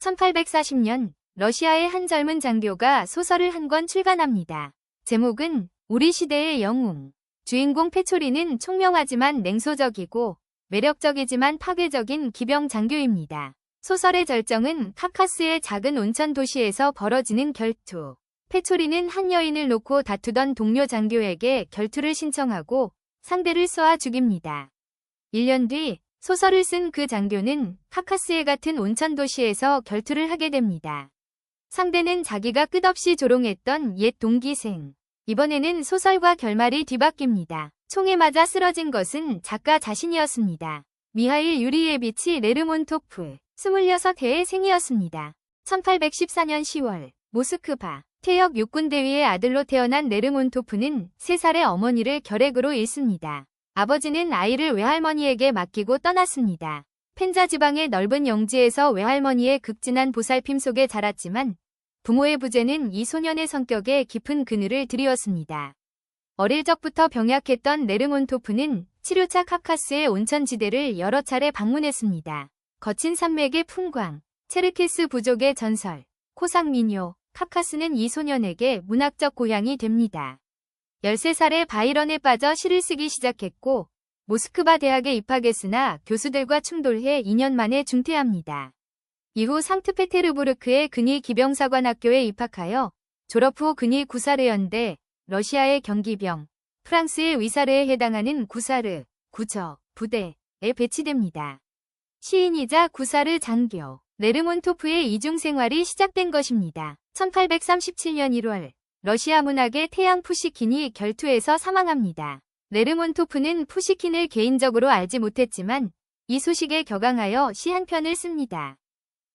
1840년 러시아의 한 젊은 장교가 소설을 한 권 출간합니다. 제목은 우리 시대의 영웅. 주인공 페초리는 총명하지만 냉소적이고 매력적이지만 파괴적인 기병 장교입니다. 소설의 절정은 카카스의 작은 온천 도시에서 벌어지는 결투. 페초리는 한 여인을 놓고 다투던 동료 장교에게 결투를 신청하고 상대를 쏘아 죽입니다. 1년 뒤 소설을 쓴 그 장교는 카카스에 같은 온천 도시에서 결투를 하게 됩니다. 상대는 자기가 끝없이 조롱했던 옛 동기생. 이번에는 소설과 결말이 뒤바뀝니다. 총에 맞아 쓰러진 것은 작가 자신이었습니다. 미하일 유리예비치 레르몬토프, 26해의 생이었습니다. 1814년 10월, 모스크바, 퇴역 육군대위의 아들로 태어난 레르몬토프는 3살의 어머니를 결핵으로 잃습니다. 아버지는 아이를 외할머니에게 맡기고 떠났습니다. 펜자 지방의 넓은 영지에서 외할머니의 극진한 보살핌 속에 자랐지만 부모의 부재는 이 소년의 성격에 깊은 그늘을 들이었습니다. 어릴 적부터 병약했던 레르몬토프는 치료차 카카스의 온천지대를 여러 차례 방문했습니다. 거친 산맥의 풍광, 체르케스 부족의 전설, 코상 민요, 카카스는 이 소년에게 문학적 고향이 됩니다. 13살에 바이런에 빠져 시를 쓰기 시작했고 모스크바 대학에 입학했으나 교수들과 충돌해 2년 만에 중퇴합니다. 이후 상트페테르부르크의 근위 기병사관학교에 입학하여 졸업 후 근위 구사르연대, 러시아의 경기병, 프랑스의 위사르에 해당하는 구사르, 구저, 부대에 배치됩니다. 시인이자 구사르 장교, 레르몬토프의 이중 생활이 시작된 것입니다. 1837년 1월, 러시아 문학의 태양 푸시킨이 결투에서 사망합니다. 레르몬토프는 푸시킨을 개인적으로 알지 못했지만 이 소식에 격앙하여 시 한 편을 씁니다.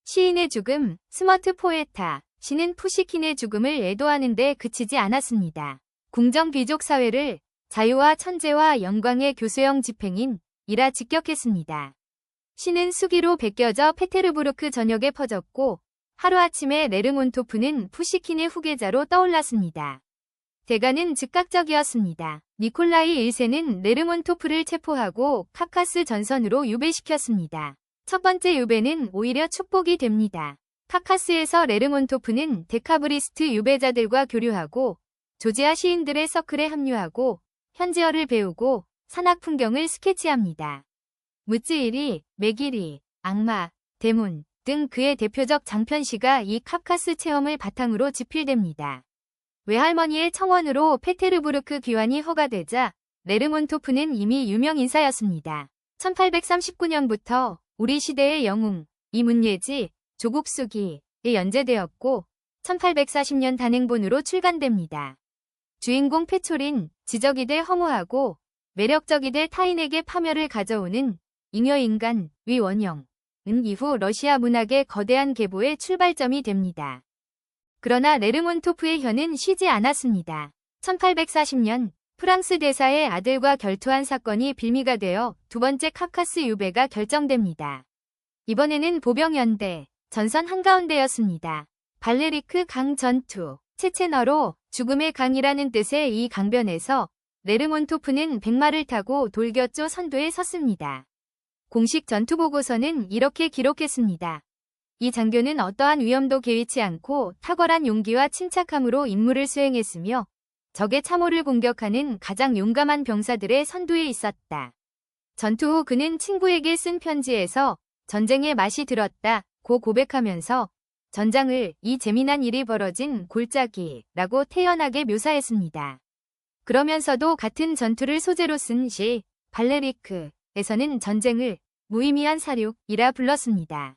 시인의 죽음, 스머트 포에타, 시는 푸시킨의 죽음을 애도하는 데 그치지 않았습니다. 궁정 귀족 사회를 자유와 천재와 영광의 교수형 집행인 이라 직격했습니다. 시는 수기로 베껴져 페테르부르크 전역에 퍼졌고 하루아침에 레르몬토프는 푸시킨의 후계자로 떠올랐습니다. 대가는 즉각적이었습니다. 니콜라이 1세는 레르몬토프를 체포하고 카카스 전선으로 유배시켰습니다. 첫 번째 유배는 오히려 축복이 됩니다. 카카스에서 레르몬토프는 데카브리스트 유배자들과 교류하고 조지아 시인들의 서클에 합류하고 현지어를 배우고 산악 풍경을 스케치합니다. 무찌일이, 메기리, 악마, 데몬 등 그의 대표적 장편시가 이 카카스 체험을 바탕으로 집필됩니다. 외할머니의 청원으로 페테르부르크 귀환이 허가되자 레르몬토프는 이미 유명 인사였습니다. 1839년부터 우리 시대의 영웅, 이문예지, 조국수기에 연재되었고 1840년 단행본으로 출간됩니다. 주인공 페초린, 지적이되 허무하고 매력적이되 타인에게 파멸을 가져오는 잉여인간, 위원영은 이후 러시아 문학의 거대한 계보의 출발점이 됩니다. 그러나 레르몬토프의 혀는 쉬지 않았습니다. 1840년 프랑스 대사의 아들과 결투한 사건이 빌미가 되어 두 번째 카카스 유배가 결정됩니다. 이번에는 보병연대, 전선 한가운데였습니다. 발레리크 강 전투, 체체너로 죽음의 강이라는 뜻의 이 강변에서 레르몬토프는 백마를 타고 돌격조 선두에 섰습니다. 공식 전투보고서는 이렇게 기록했습니다. 이 장교는 어떠한 위험도 개의치 않고 탁월한 용기와 침착함으로 임무를 수행했으며 적의 참호를 공격하는 가장 용감한 병사들의 선두에 있었다. 전투 후 그는 친구에게 쓴 편지에서 전쟁의 맛이 들었다고 고백하면서 전장을 이 재미난 일이 벌어진 골짜기라고 태연하게 묘사했습니다. 그러면서도 같은 전투를 소재로 쓴 시 발레리크에서는 전쟁을 무의미한 사륙이라 불렀습니다.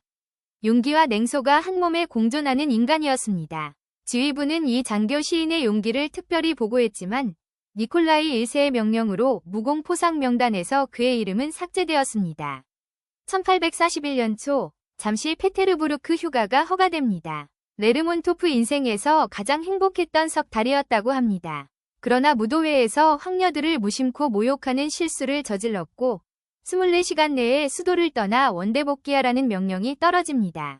용기와 냉소가 한 몸에 공존하는 인간이었습니다. 지휘부는 이 장교 시인의 용기를 특별히 보고했지만 니콜라이 1세의 명령으로 무공 포상 명단에서 그의 이름은 삭제되었습니다. 1841년 초 잠시 페테르부르크 휴가가 허가됩니다. 레르몬토프 인생에서 가장 행복했던 석 달이었다고 합니다. 그러나 무도회에서 황녀들을 무심코 모욕하는 실수를 저질렀고 24시간 내에 수도를 떠나 원대 복귀하라는 명령이 떨어집니다.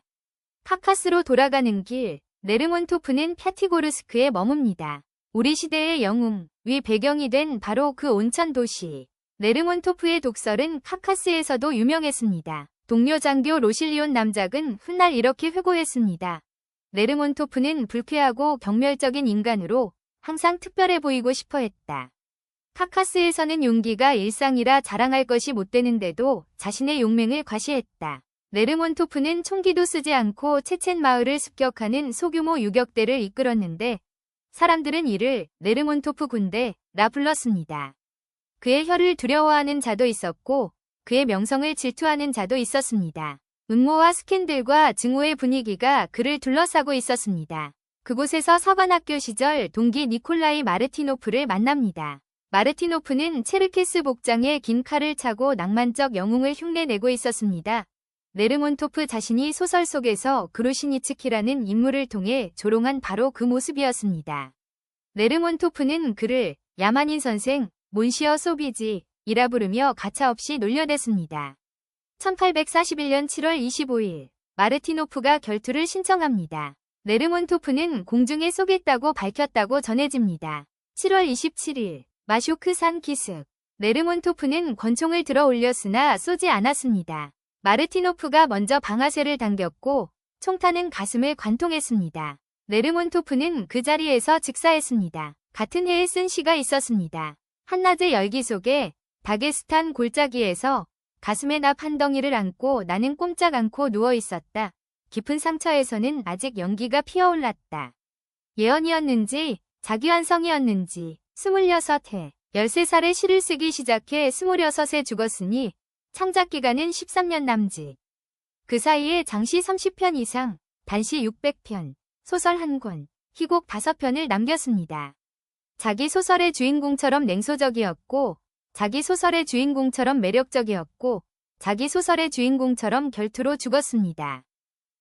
카카스로 돌아가는 길, 레르몬토프는 펴티고르스크에 머뭅니다. 우리 시대의 영웅, 위 배경이 된 바로 그 온천 도시. 레르몬토프의 독설은 카카스에서도 유명했습니다. 동료 장교 로실리온 남작은 훗날 이렇게 회고했습니다. 레르몬토프는 불쾌하고 경멸적인 인간으로 항상 특별해 보이고 싶어 했다. 카카스에서는 용기가 일상이라 자랑할 것이 못 되는데도 자신의 용맹을 과시했다. 레르몬토프는 총기도 쓰지 않고 체첸 마을을 습격하는 소규모 유격대를 이끌었는데 사람들은 이를 레르몬토프 군대라 불렀습니다. 그의 혀를 두려워하는 자도 있었고 그의 명성을 질투하는 자도 있었습니다. 음모와 스캔들과 증오의 분위기가 그를 둘러싸고 있었습니다. 그곳에서 서관학교 시절 동기 니콜라이 마르티노프를 만납니다. 마르티노프는 체르케스 복장에 긴 칼을 차고 낭만적 영웅을 흉내내고 있었습니다. 레르몬토프 자신이 소설 속에서 그루시니츠키라는 인물을 통해 조롱한 바로 그 모습이었습니다. 레르몬토프는 그를 야만인 선생, 몬시어 소비지이라 부르며 가차없이 놀려댔습니다. 1841년 7월 25일 마르티노프가 결투를 신청합니다. 레르몬토프는 공중에 쏘겠다고 밝혔다고 전해집니다. 7월 27일 마쇼크 산 기슭 레르몬토프는 권총을 들어 올렸으나 쏘지 않았습니다. 마르티노프가 먼저 방아쇠를 당겼고 총탄은 가슴을 관통했습니다. 레르몬토프는 그 자리에서 즉사했습니다. 같은 해에 쓴 시가 있었습니다. 한낮의 열기 속에 다게스탄 골짜기에서 가슴에 납 한 덩이를 안고 나는 꼼짝 않고 누워 있었다. 깊은 상처에서는 아직 연기가 피어올랐다. 예언이었는지 자기완성이었는지 26해 13살에 시를 쓰기 시작해 26에 죽었으니 창작 기간은 13년 남짓. 그 사이에 장시 30편 이상, 단시 600편, 소설 1권, 희곡 5편을 남겼습니다. 자기 소설의 주인공처럼 냉소적이었고 자기 소설의 주인공처럼 매력적이었고 자기 소설의 주인공처럼 결투로 죽었습니다.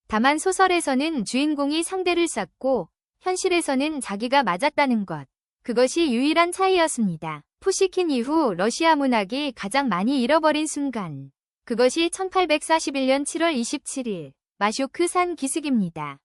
다만 소설에서는 주인공이 상대를 쐈고 현실에서는 자기가 맞았다는 것. 그것이 유일한 차이였습니다. 푸시킨 이후 러시아 문학이 가장 많이 잃어버린 순간. 그것이 1841년 7월 27일 마쇼크 산 기슭입니다.